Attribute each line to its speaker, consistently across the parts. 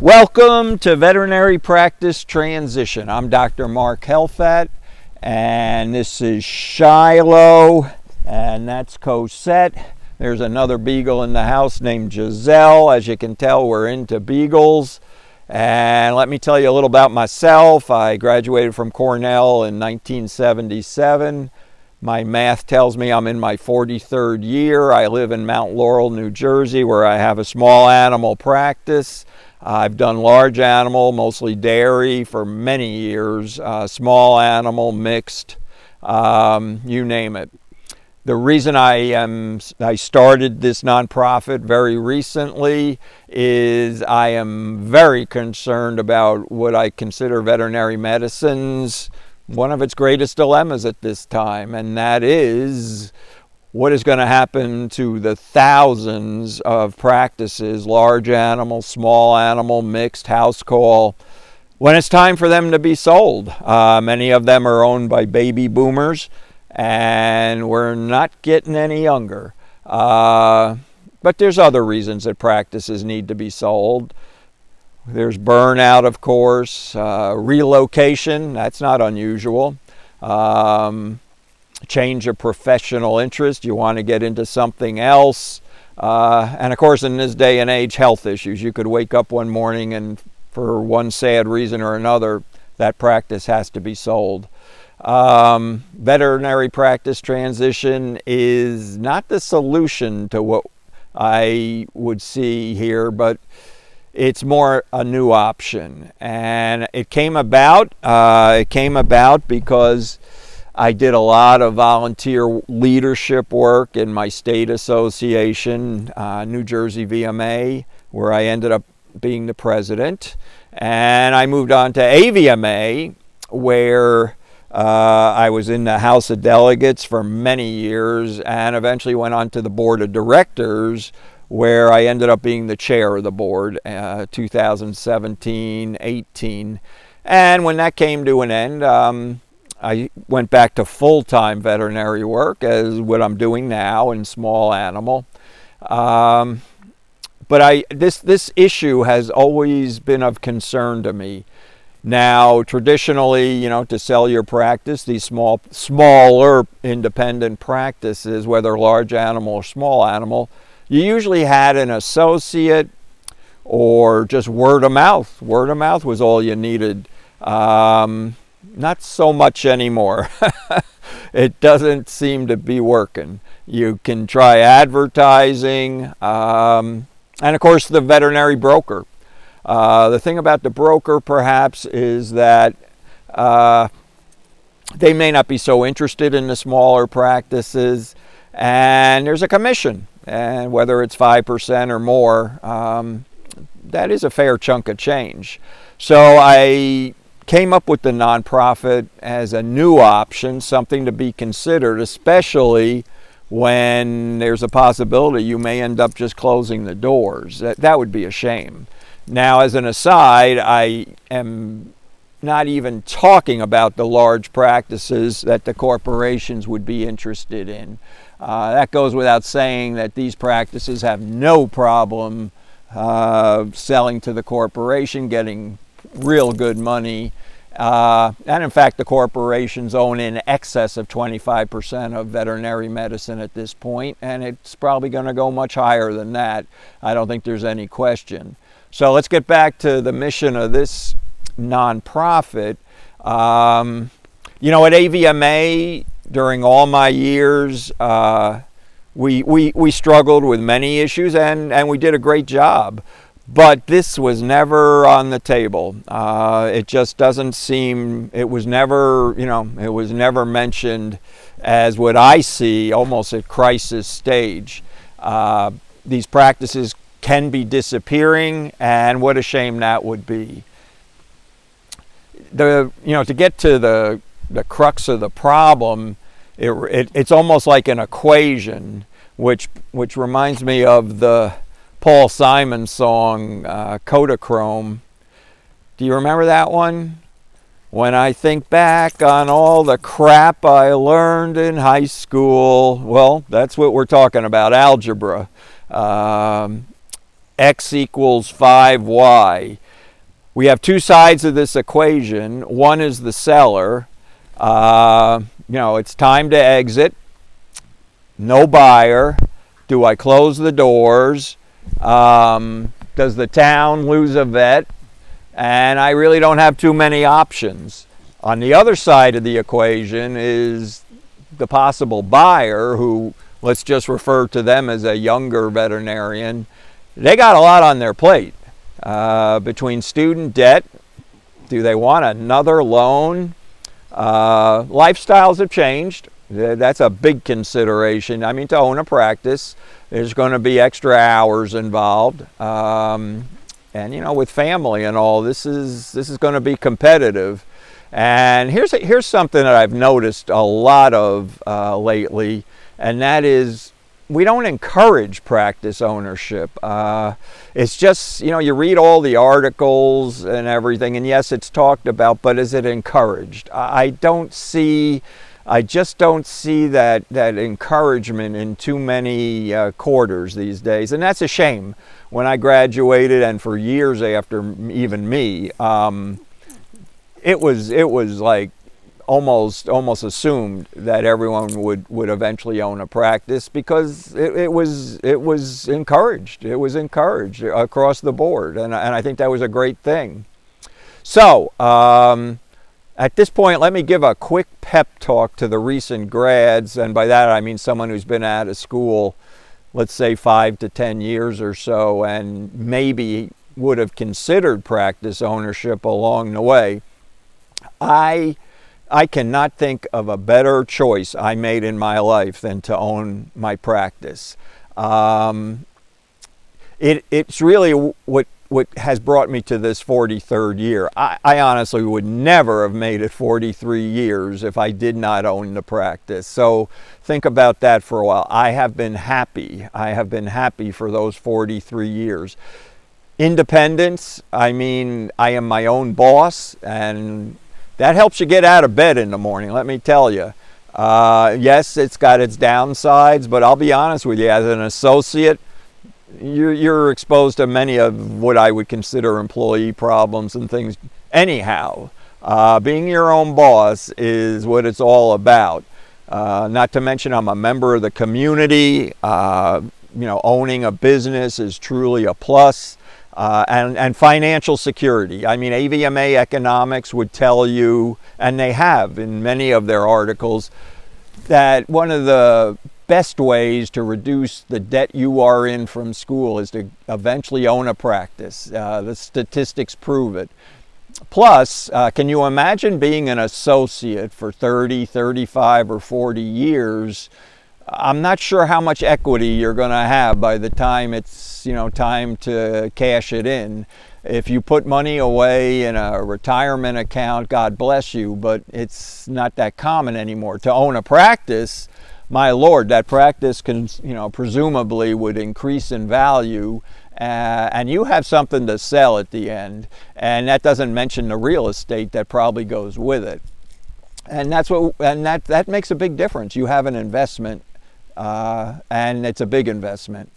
Speaker 1: Welcome to Veterinary Practice Transition. I'm Dr. Mark Helfat, and this is Shiloh, and that's Cosette. There's another beagle in the house named Giselle. As you can tell, we're into beagles. And let me tell you a little about myself. I graduated from Cornell in 1977. My math tells me I'm in my 43rd year. I live in Mount Laurel, New Jersey, where I have a small animal practice. I've done large animal, mostly dairy, for many years, small animal, mixed, you name it. The reason I started this nonprofit very recently is I am very concerned about what I consider veterinary medicine's one of its greatest dilemmas at this time, and that is what is going to happen to the thousands of practices, large animal, small animal, mixed, house call, when it's time for them to be sold. Many of them are owned by baby boomers, and we're not getting any younger. But there's other reasons that practices need to be sold. There's burnout, of course, relocation, that's not unusual. Change of professional interest, you want to get into something else. And of course, in this day and age, health issues. You could wake up one morning and for one sad reason or another, that practice has to be sold. Veterinary practice transition is not the solution to what I would see here, but it's more a new option. And it came about because I did a lot of volunteer leadership work in my state association, New Jersey VMA, where I ended up being the president. And I moved on to AVMA, where I was in the House of Delegates for many years, and eventually went on to the board of directors, where I ended up being the chair of the board, 2017-18. And when that came to an end, I went back to full-time veterinary work, as what I'm doing now in small animal. But this issue has always been of concern to me. Now, traditionally, to sell your practice, these smaller independent practices, whether large animal or small animal, you usually had an associate or just word of mouth. Word of mouth was all you needed. Not so much anymore. It doesn't seem to be working. You can try advertising, and of course the veterinary broker. The thing about the broker perhaps is that they may not be so interested in the smaller practices, and there's a commission, and whether it's 5% or more, that is a fair chunk of change. So I came up with the nonprofit as a new option, something to be considered, especially when there's a possibility you may end up just closing the doors. That would be a shame. Now, as an aside, I am not even talking about the large practices that the corporations would be interested in. That goes without saying that these practices have no problem selling to the corporation, getting real good money. And in fact, the corporations own in excess of 25% of veterinary medicine at this point, and it's probably going to go much higher than that. I don't think there's any question. So let's get back to the mission of this nonprofit. At AVMA, during all my years, we struggled with many issues, and we did a great job. But this was never on the table. It just doesn't seem, it was never mentioned as what I see almost at crisis stage. These practices can be disappearing, and what a shame that would be. To get to the crux of the problem, it's almost like an equation, which reminds me of the Paul Simon song, Kodachrome. Do you remember that one? When I think back on all the crap I learned in high school, well, that's what we're talking about, algebra. X equals 5y. we have two sides of this equation. One is the seller. It's time to exit. No buyer. Do I close the doors? Does the town lose a vet? And I really don't have too many options. On the other side of the equation is the possible buyer, who, let's just refer to them as a younger veterinarian. They got a lot on their plate. Between student debt, do they want another loan? Lifestyles have changed. That's a big consideration. I mean, to own a practice, there's going to be extra hours involved. And with family and all, this is going to be competitive. And here's something that I've noticed a lot of lately, and that is we don't encourage practice ownership. It's just, you read all the articles and everything, and yes, it's talked about, but is it encouraged? I just don't see that encouragement in too many quarters these days, and that's a shame. When I graduated, and for years after even me, it was like almost assumed that everyone would eventually own a practice, because it was encouraged. It was encouraged across the board, and I think that was a great thing. So at this point, let me give a quick pep talk to the recent grads, and by that I mean someone who's been out of school, let's say 5 to 10 years or so, and maybe would have considered practice ownership along the way. I cannot think of a better choice I made in my life than to own my practice. It's really what has brought me to this 43rd year. I honestly would never have made it 43 years if I did not own the practice. So think about that for a while. I have been happy. I have been happy for those 43 years. Independence, I mean, I am my own boss, and that helps you get out of bed in the morning, let me tell you. Yes, it's got its downsides, but I'll be honest with you, as an associate, you're exposed to many of what I would consider employee problems and things. Anyhow, being your own boss is what it's all about. Not to mention, I'm a member of the community. Owning a business is truly a plus. And financial security. I mean, AVMA Economics would tell you, and they have in many of their articles, that one of the best ways to reduce the debt you are in from school is to eventually own a practice. The statistics prove it. Plus, can you imagine being an associate for 30, 35, or 40 years? I'm not sure how much equity you're going to have by the time it's time to cash it in. If you put money away in a retirement account, God bless you, but it's not that common anymore. To own a practice, my Lord, that practice can, presumably would increase in value, and you have something to sell at the end. And that doesn't mention the real estate that probably goes with it. And that makes a big difference. You have an investment, and it's a big investment.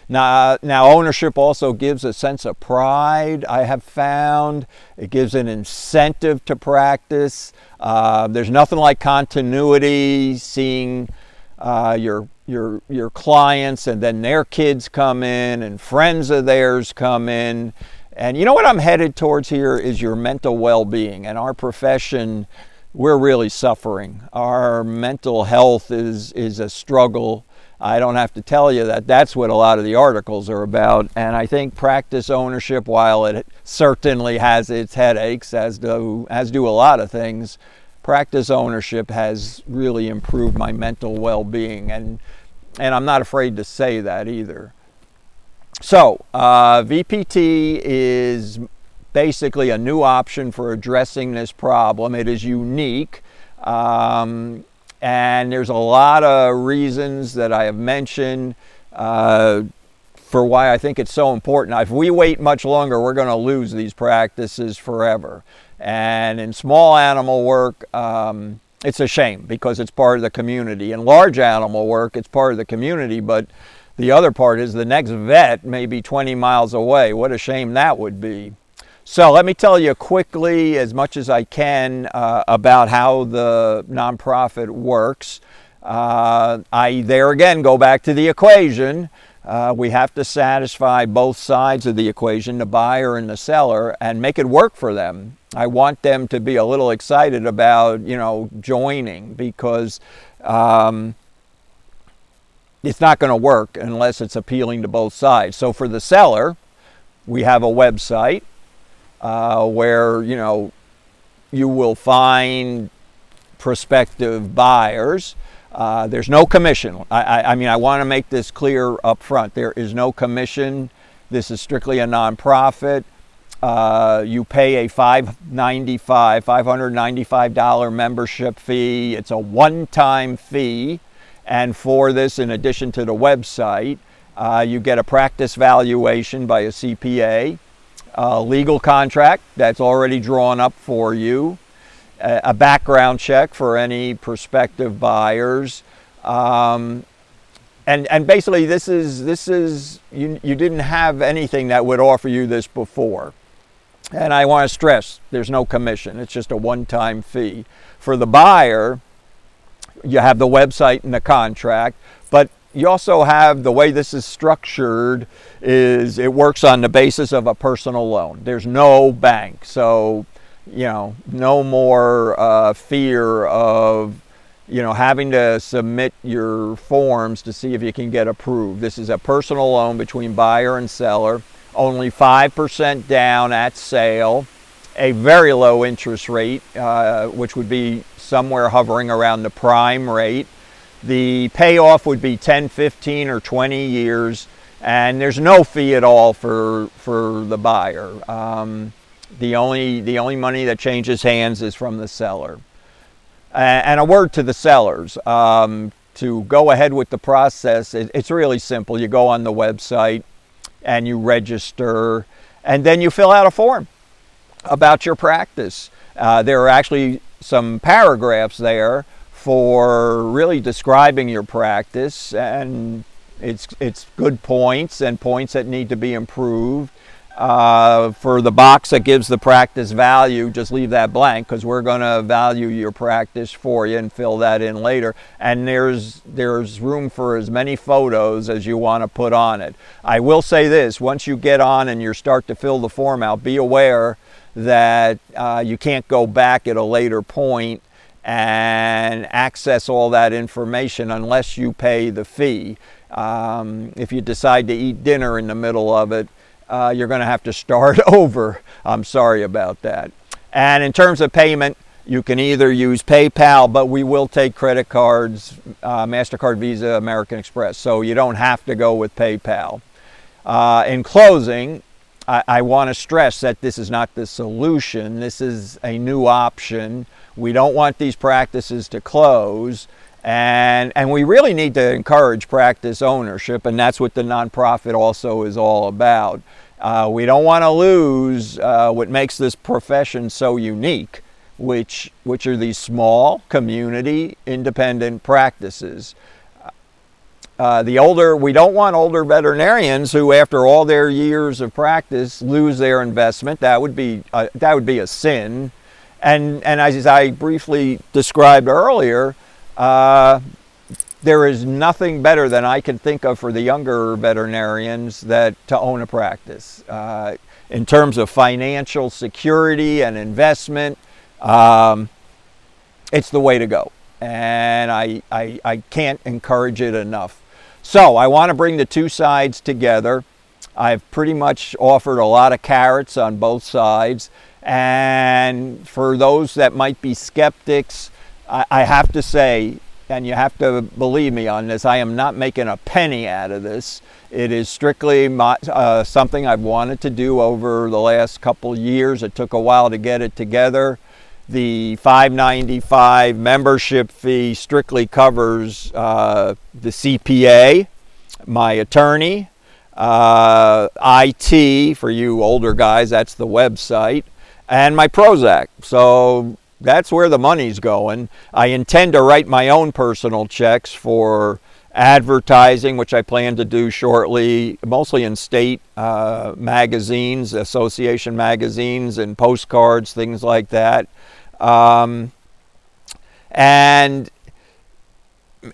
Speaker 1: Now ownership also gives a sense of pride, I have found. It gives an incentive to practice. There's nothing like continuity, seeing your clients and then their kids come in and friends of theirs come in. And you know what I'm headed towards here is your mental well-being. And our profession, we're really suffering. Our mental health is a struggle. I don't have to tell you that that's what a lot of the articles are about. And I think practice ownership, while it certainly has its headaches, as do a lot of things, practice ownership has really improved my mental well-being. And I'm not afraid to say that either. So VPT is basically a new option for addressing this problem. It is unique. And there's a lot of reasons that I have mentioned for why I think it's so important. If we wait much longer, we're going to lose these practices forever. And in small animal work, it's a shame because it's part of the community. In large animal work, it's part of the community, but the other part is the next vet may be 20 miles away. What a shame that would be. So let me tell you quickly, as much as I can, about how the nonprofit works. I there again go back to the equation. We have to satisfy both sides of the equation, the buyer and the seller, and make it work for them. I want them to be a little excited about, joining, because it's not going to work unless it's appealing to both sides. So for the seller, we have a website where you will find prospective buyers. There's no commission. I mean, I want to make this clear up front. There is no commission. This is strictly a nonprofit. You pay a $595 membership fee. It's a one-time fee. And for this, in addition to the website, you get a practice valuation by a CPA, a legal contract that's already drawn up for you, a background check for any prospective buyers, and basically this is you didn't have anything that would offer you this before. And I want to stress, there's no commission. It's just a one-time fee. For the buyer, you have the website and the contract, but you also have, the way this is structured is it works on the basis of a personal loan. There's no bank, so no more fear of having to submit your forms to see if you can get approved. This is a personal loan between buyer and seller, only 5% down at sale, a very low interest rate, which would be somewhere hovering around the prime rate. The payoff would be 10, 15, or 20 years, and there's no fee at all for the buyer. The only money that changes hands is from the seller. And a word to the sellers. To go ahead with the process, it's really simple. You go on the website and you register, and then you fill out a form about your practice. There are actually some paragraphs there for really describing your practice, and it's good points and points that need to be improved. For the box that gives the practice value, just leave that blank, because we're going to value your practice for you and fill that in later. And there's room for as many photos as you want to put on it. I will say this: once you get on and you start to fill the form out, be aware that you can't go back at a later point and access all that information unless you pay the fee. If you decide to eat dinner in the middle of it, you're going to have to start over. I'm sorry about that. And in terms of payment, you can either use PayPal, but we will take credit cards, MasterCard, Visa, American Express, so you don't have to go with PayPal. In closing, I want to stress that this is not the solution. This is a new option. We don't want these practices to close, and we really need to encourage practice ownership, and that's what the nonprofit also is all about. We don't want to lose what makes this profession so unique, which are these small community independent practices. We don't want older veterinarians who, after all their years of practice, lose their investment. That would be a sin. And as I briefly described earlier, there is nothing better than I can think of for the younger veterinarians to own a practice. In terms of financial security and investment, it's the way to go. And I can't encourage it enough. So I want to bring the two sides together. I've pretty much offered a lot of carrots on both sides. And for those that might be skeptics, I have to say, and you have to believe me on this, I am not making a penny out of this. It is strictly something I've wanted to do over the last couple years. It took a while to get it together. The $595 membership fee strictly covers the CPA, my attorney, IT, for you older guys, that's the website, and my Prozac. So that's where the money's going. I intend to write my own personal checks for advertising, which I plan to do shortly, mostly in state magazines, association magazines, and postcards, things like that. And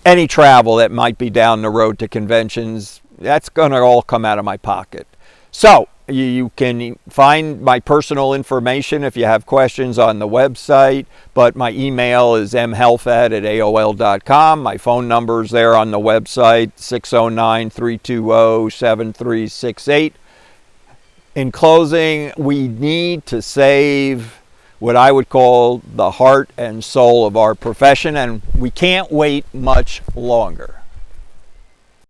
Speaker 1: any travel that might be down the road to conventions, that's going to all come out of my pocket. So you can find my personal information if you have questions on the website, but my email is mhelfat@aol.com. My phone number is there on the website, 609-320-7368. In closing, we need to save what I would call the heart and soul of our profession, and we can't wait much longer.